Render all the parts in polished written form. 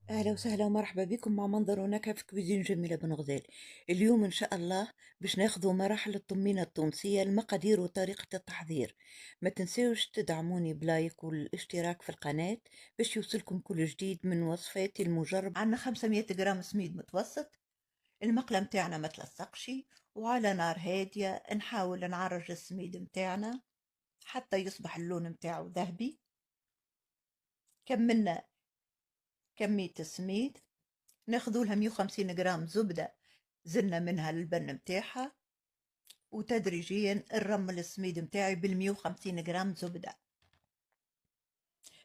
أهلا وسهلا ومرحبا بكم مع منظر ونكهة في كويزين جميلة بن غزال. اليوم إن شاء الله باش ناخذوا مراحل الطمينة التونسية، المقادير وطريقة التحضير. ما تنسوش تدعموني بلايك والاشتراك في القناة باش يوصلكم كل جديد من وصفاتي المجربة. عندنا 500 جرام سميد متوسط. المقلة متاعنا ما تلصقش، وعلى نار هادية نحاول نعرج السميد متاعنا حتى يصبح اللون متاعه ذهبي. كملنا كمية السميد، ناخدوا لها 150 جرام زبدة زلنا منها البن متاعها، وتدريجيا نرمل السميد متاعي بال150 جرام زبدة.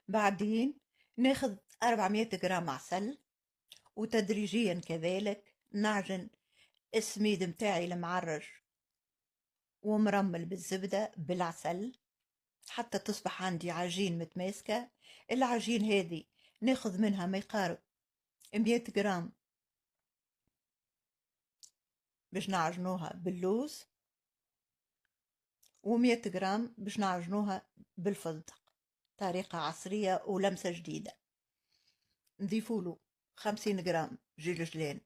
بعدين ناخذ 400 جرام عسل، وتدريجيا كذلك نعجن السميد متاعي المعرج ومرمل بالزبدة بالعسل حتى تصبح عندي عجين متماسكة. العجين هذه ناخذ منها ما يقارب 100 جرام باش نعجنوها باللوز، و100 جرام باش نعجنوها بالفستق. طريقة عصرية ولمسة جديدة. نضيفوله 50 جرام جلجلان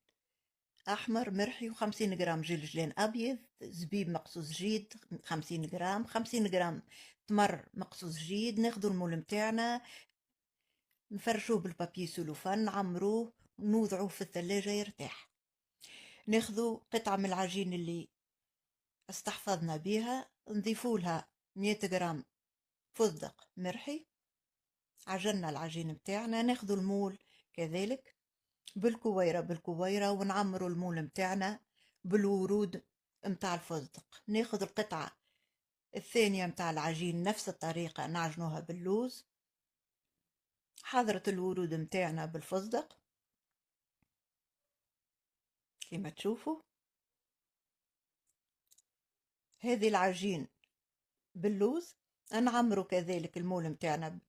أحمر مرحي، و50 جرام جلجلان أبيض، زبيب مقصوص جيد 50 جرام، 50 جرام تمر مقصوص جيد. ناخدو المول متاعنا نفرشوه بالبابي سلوفان، نعمروه ونوضعوه في الثلاجة يرتاح. ناخدو قطعة من العجين اللي استحفظنا بيها، نضيفولها 100 جرام فستق مرحي. عجنا العجين متاعنا، ناخدو المول كذلك بالكويرة بالكويرة، ونعمرو المول متاعنا بالورود متاع الفستق. ناخد القطعة الثانية متاع العجين نفس الطريقة نعجنوها باللوز. حضرة الورود متاعنا بالفستق كما تشوفوا. هذه العجين باللوز نعمرو كذلك المول متاعنا.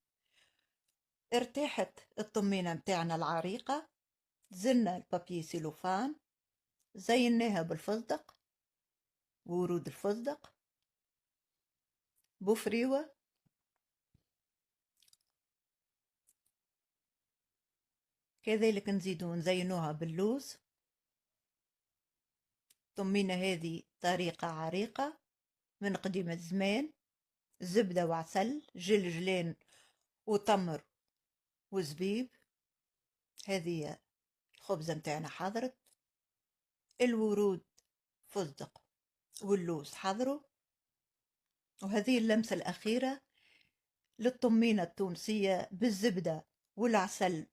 ارتاحت الطمينة متاعنا العريقة، زلنا البابي سيلوفان زيناها بالفستق، ورود الفستق بفريوة. كذلك نزيدو نزينوها باللوز. طمينة هذه طريقة عريقة من قديم الزمان. زبدة وعسل جلجلان وتمر وزبيب. هذه الخبزة متاعنا حضرت. الورود فستق واللوز حضروا. وهذه اللمسة الأخيرة للطمينة التونسية بالزبدة والعسل